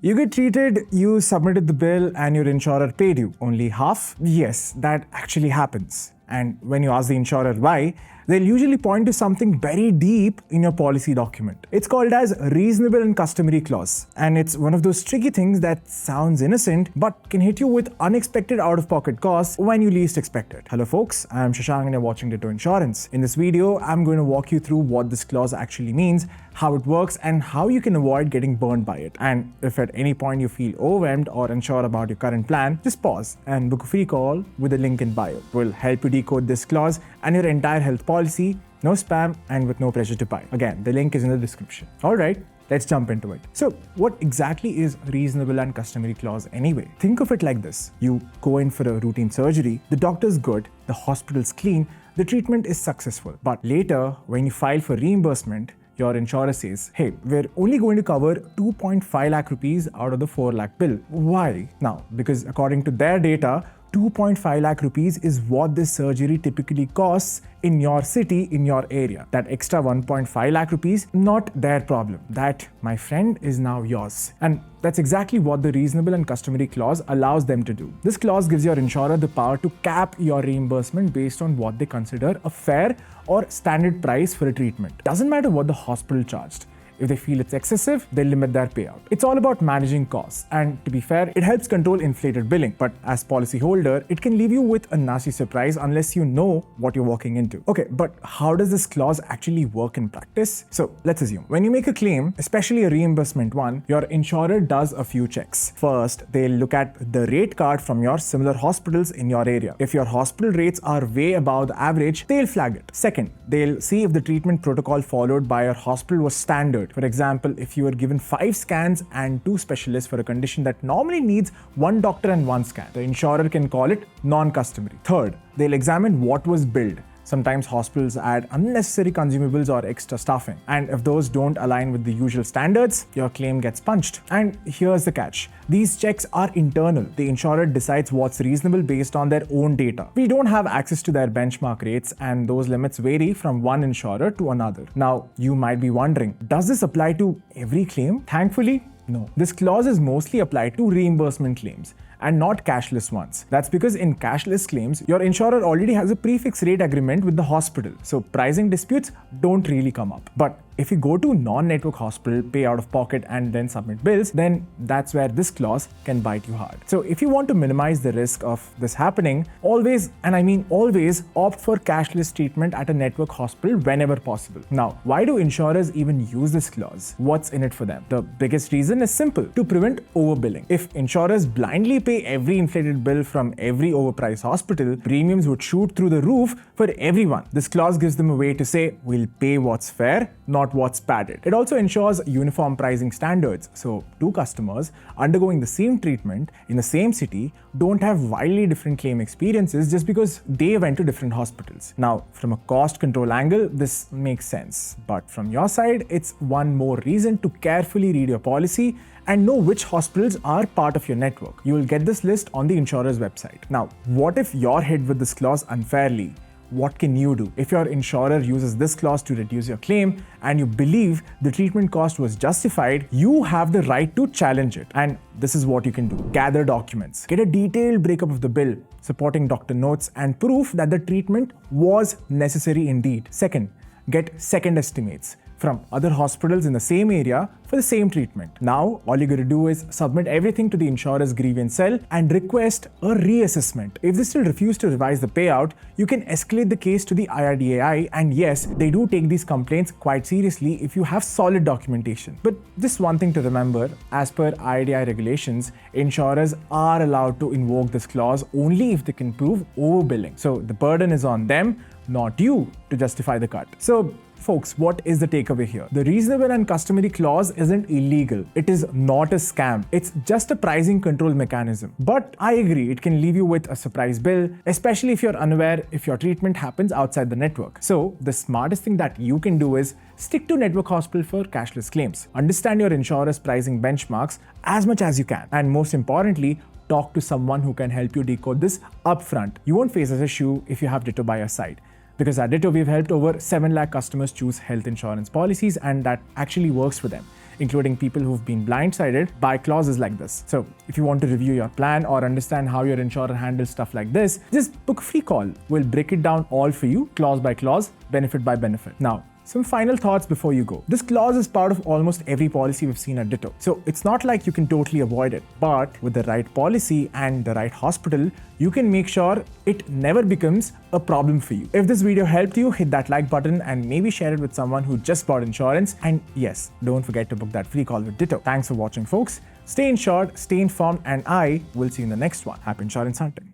You get treated, you submitted the bill, and your insurer paid you. Only half? Yes, that actually happens. And when you ask the insurer why, they'll usually point to something very deep in your policy document. It's called as Reasonable and Customary Clause. And it's one of those tricky things that sounds innocent, but can hit you with unexpected out-of-pocket costs when you least expect it. Hello folks, I'm Shashank and you're watching Ditto Insurance. In this video, I'm going to walk you through what this clause actually means, how it works, and how you can avoid getting burned by it. And if at any point you feel overwhelmed or unsure about your current plan, just pause and book a free call with the link in bio. We'll help you decode this clause and your entire health policy, no spam and with no pressure to buy. Again, the link is in the description. All right, let's jump into it. So what exactly is reasonable and customary clause anyway? Think of it like this. You go in for a routine surgery, the doctor's good, the hospital's clean, the treatment is successful. But later, when you file for reimbursement, your insurer says, hey, we're only going to cover 2.5 lakh rupees out of the 4 lakh bill. Why? Now, because according to their data, 2.5 lakh rupees is what this surgery typically costs in your city, in your area. That extra 1.5 lakh rupees, not their problem. That, my friend, is now yours. And that's exactly what the reasonable and customary clause allows them to do. This clause gives your insurer the power to cap your reimbursement based on what they consider a fair or standard price for a treatment. Doesn't matter what the hospital charged. If they feel it's excessive, they'll limit their payout. It's all about managing costs, and to be fair, it helps control inflated billing. But as policyholder, it can leave you with a nasty surprise unless you know what you're walking into. Okay, but how does this clause actually work in practice? So let's assume when you make a claim, especially a reimbursement one, your insurer does a few checks. First, they'll look at the rate card from your similar hospitals in your area. If your hospital rates are way above the average, they'll flag it. Second, they'll see if the treatment protocol followed by your hospital was standard. For example, if you were given 5 scans and 2 specialists for a condition that normally needs 1 doctor and 1 scan, the insurer can call it non-customary. Third, they'll examine what was billed. Sometimes hospitals add unnecessary consumables or extra staffing. And if those don't align with the usual standards, your claim gets punched. And here's the catch. These checks are internal. The insurer decides what's reasonable based on their own data. We don't have access to their benchmark rates, and those limits vary from one insurer to another. Now, you might be wondering, does this apply to every claim? Thankfully, no. This clause is mostly applied to reimbursement claims and not cashless ones. That's because in cashless claims, your insurer already has a prefix rate agreement with the hospital, so pricing disputes don't really come up. But if you go to non-network hospital, pay out of pocket and then submit bills, then that's where this clause can bite you hard. So if you want to minimize the risk of this happening, always, and I mean always, opt for cashless treatment at a network hospital whenever possible. Now, why do insurers even use this clause? What's in it for them? The biggest reason is simple: to prevent overbilling. If insurers blindly pay every inflated bill from every overpriced hospital, premiums would shoot through the roof for everyone. This clause gives them a way to say, we'll pay what's fair, not what's padded. It also ensures uniform pricing standards, so two customers undergoing the same treatment in the same city don't have wildly different claim experiences just because they went to different hospitals. Now, from a cost control angle, this makes sense, but from your side, it's one more reason to carefully read your policy and know which hospitals are part of your network. You will get this list on the insurer's website. Now, what if you're hit with this clause unfairly? What can you do? If your insurer uses this clause to reduce your claim and you believe the treatment cost was justified, you have the right to challenge it. And this is what you can do. Gather documents. Get a detailed breakup of the bill, supporting doctor notes, and proof that the treatment was necessary indeed. Second, get second estimates from other hospitals in the same area for the same treatment. Now, all you got to do is submit everything to the insurer's grievance cell and request a reassessment. If they still refuse to revise the payout, you can escalate the case to the IRDAI, and yes, they do take these complaints quite seriously if you have solid documentation. But just one thing to remember, as per IRDAI regulations, insurers are allowed to invoke this clause only if they can prove overbilling. So the burden is on them, not you, to justify the cut. So folks, what is the takeaway here? The reasonable and customary clause isn't illegal. It is not a scam. It's just a pricing control mechanism. But I agree, it can leave you with a surprise bill, especially if you're unaware if your treatment happens outside the network. So the smartest thing that you can do is stick to network hospital for cashless claims. Understand your insurer's pricing benchmarks as much as you can. And most importantly, talk to someone who can help you decode this upfront. You won't face this issue if you have Ditto by your side. Because at Ditto, we've helped over 7 lakh customers choose health insurance policies, and that actually works for them. including people who've been blindsided by clauses like this. So if you want to review your plan or understand how your insurer handles stuff like this, just book a free call. We'll break it down all for you, clause by clause, benefit by benefit. Now, some final thoughts before you go. This clause is part of almost every policy we've seen at Ditto. So it's not like you can totally avoid it, but with the right policy and the right hospital, you can make sure it never becomes a problem for you. If this video helped you, hit that like button and maybe share it with someone who just bought insurance. And yes, don't forget to book that free call with Ditto. Thanks for watching, folks. Stay insured, stay informed, and I will see you in the next one. Happy insurance hunting.